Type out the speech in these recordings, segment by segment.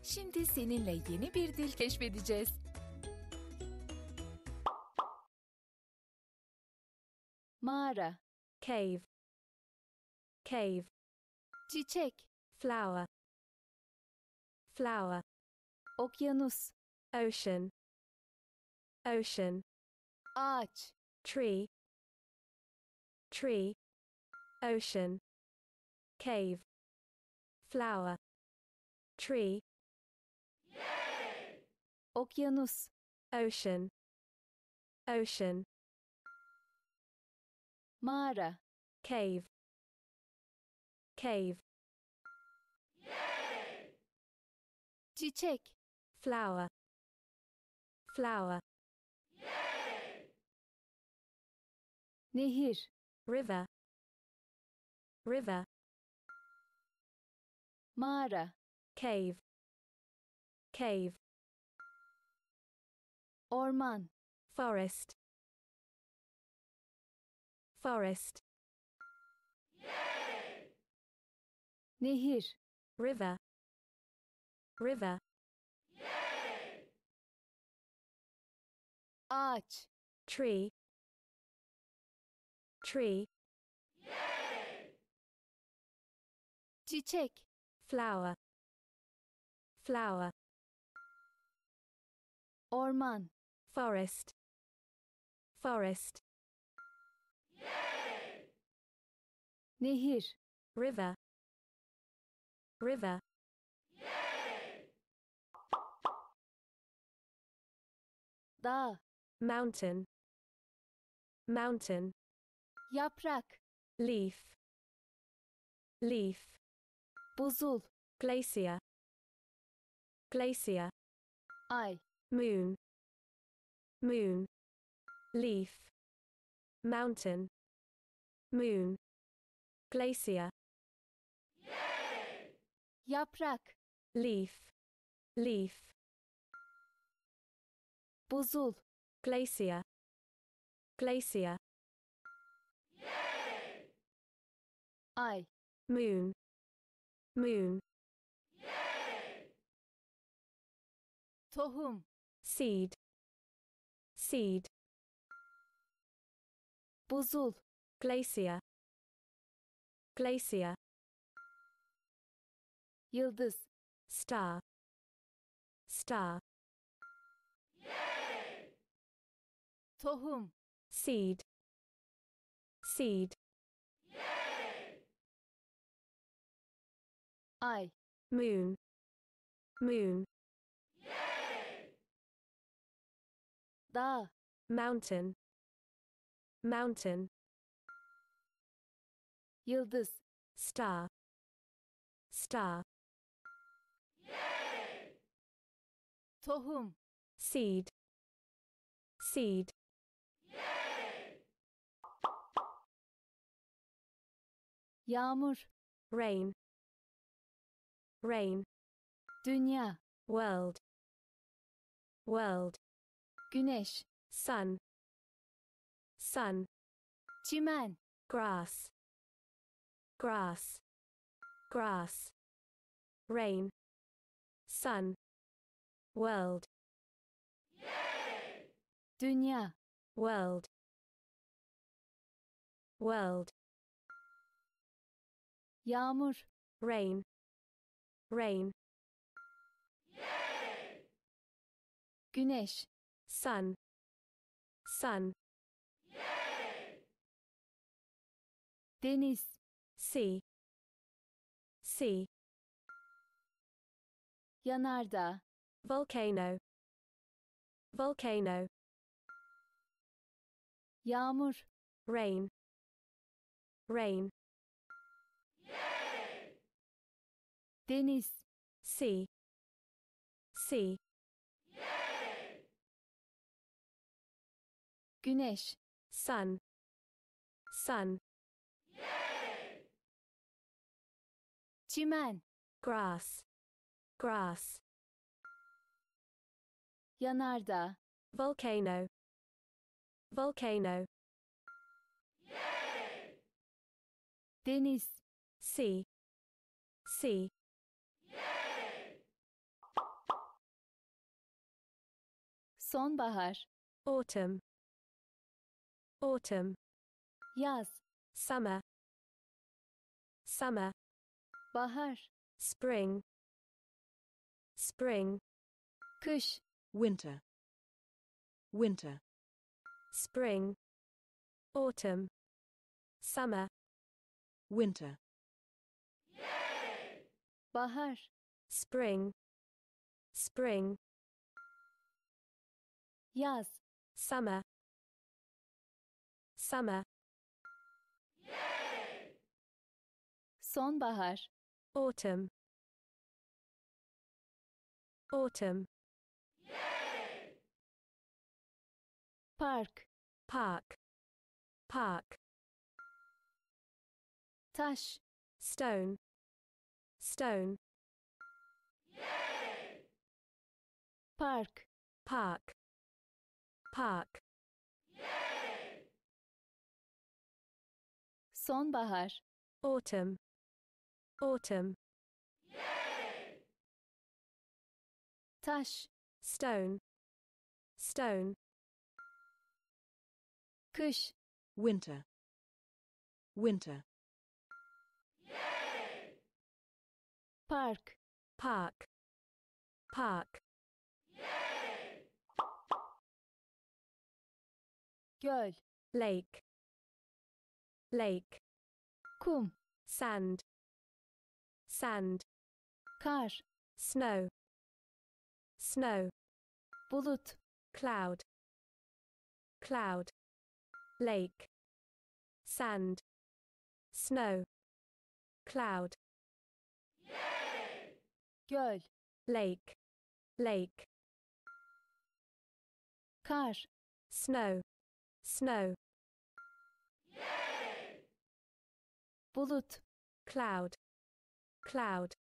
Şimdi seninle yeni bir dil keşfedeceğiz. Mağara, cave, cave, çiçek, flower, flower, okyanus, ocean, ocean, ağaç, tree, tree, ocean, cave, flower, tree, okyanus, ocean, ocean, mağara, cave, cave, çiçek, flower, flower, nehir, river, river, mağara, cave, cave, orman, forest, forest, nehir, river, river, ağaç, tree, tree, çiçek, flower, flower, orman, forest, forest, nehir, river, river, dağ, mountain, mountain, yaprak, leaf, leaf, buzul, glacier, glacier, ay, moon, moon, leaf, mountain, moon, glacier, yaprak, leaf, leaf, buzul, glacier, glacier, ay, moon, moon, tohum, seed, seed, buzul, glacier, glacier, yıldız, star, star, tohum, seed, seed, ay, moon, moon, dağ, mountain, mountain, yıldız, star, star, tohum, seed, seed, yağmur, rain, rain, dünya, world, world, güneş, sun, sun, çimen, grass, grass, grass, rain, sun, world, dünya, world, world, yağmur, rain, rain, güneş, sun, sun, deniz, sea, sea, yanardağ, volcano, volcano, yağmur, rain, rain, deniz, sea, sea, güneş, sun, sun, çimen, grass, grass, yanardağ, volcano, volcano, deniz, sea, sea, sonbahar, autumn, autumn, yaz, summer, summer, bahar, spring, spring, kış, winter, winter, spring, autumn, summer, winter, bahar, spring, spring, yaz, summer, summer, sonbahar, autumn, autumn, park, park, park, taş, stone, stone, park, park, park, sonbahar, autumn, autumn, taş, stone, stone, kış, winter, winter, park, park, park, göl, lake, lake, kum, sand, sand, kar, snow, snow, bulut, cloud, cloud, lake, sand, snow, cloud, göl, lake, lake, kar, snow, snow, bulut, cloud, cloud,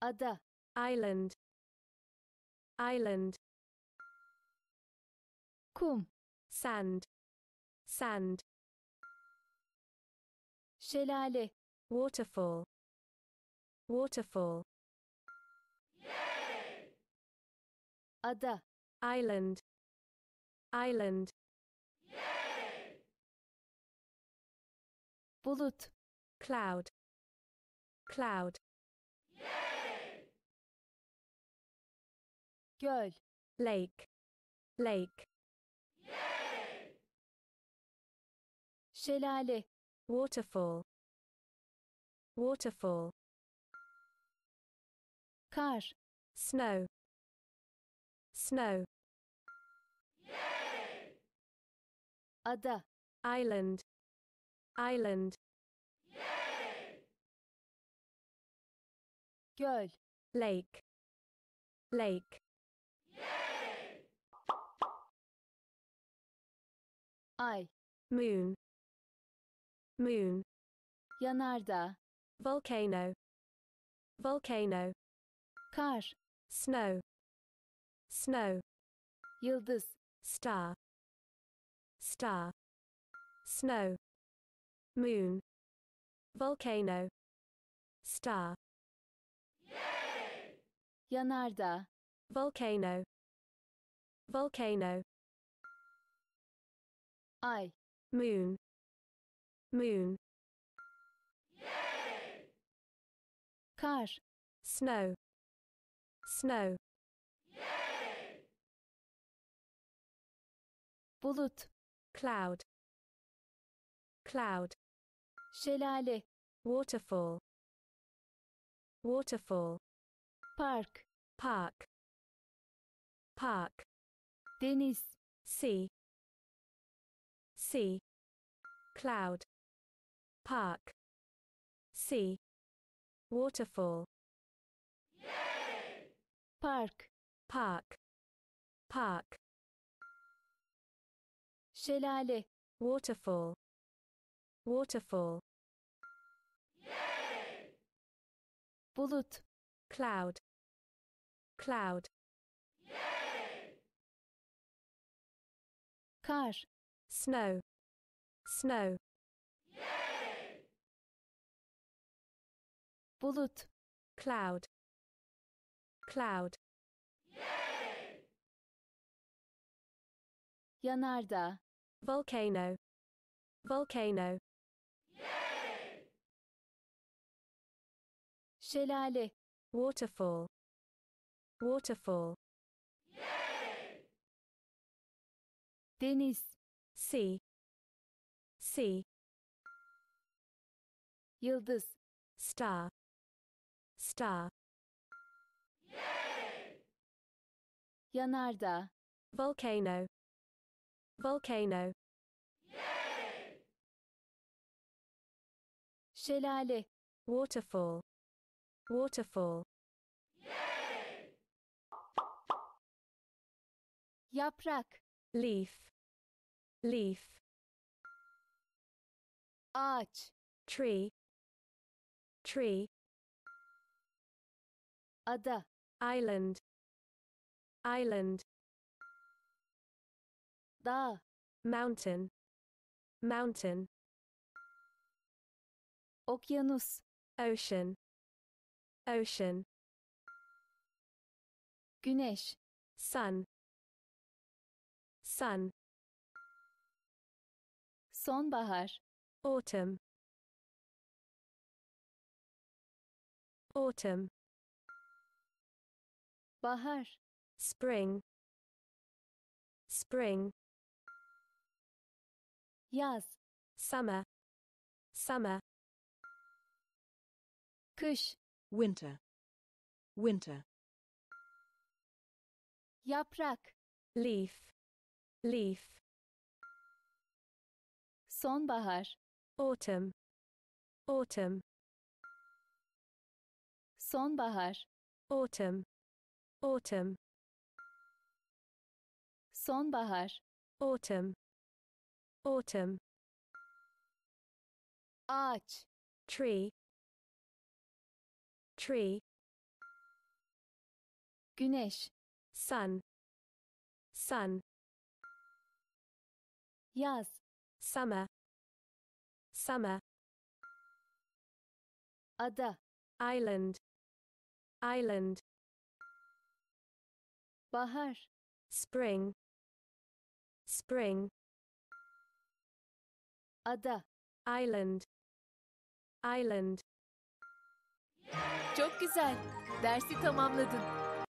ada, island, island, kum, sand, sand, şelale, waterfall, waterfall, ada, island, island, bulut, cloud, cloud, göl, lake, lake, şelale, waterfall, waterfall, kar, snow, snow, ada, island, island, göl, lake, lake, ay, moon, moon, yanardağ, volcano, volcano, kar, snow, snow, yıldız, star, star, snow, moon, volcano, star, yanardağ, volcano, volcano, ay, moon, moon, kar, snow, snow, bulut, cloud, cloud, şelale, waterfall, waterfall, park, park, park, deniz, sea, sea, cloud, park, sea, waterfall, park, park, park, şelale, waterfall, waterfall, bulut, cloud, cloud, kar, snow, snow, bulut, cloud, cloud, yanardağ, volcano, volcano, şelale, waterfall, waterfall, deniz, sea, sea, yıldız, star, star, yanardağ, volcano, volcano, şelale, waterfall, waterfall, yaprak, leaf, leaf, ağaç, tree, tree, ada, island, island, dağ, mountain, mountain, okyanus, ocean, ocean, güneş, sun, sun, sonbahar, autumn, autumn, bahar, spring, spring, yaz, summer, summer, kış, winter, winter, yaprak, leaf, leaf, sonbahar, autumn, autumn, sonbahar, autumn, autumn, sonbahar, autumn, autumn, ağaç, tree, tree, güneş, sun, sun, yaz, summer, summer, ada, island, island, bahar, spring, spring, ada. island, island. Çok güzel. Dersi tamamladın.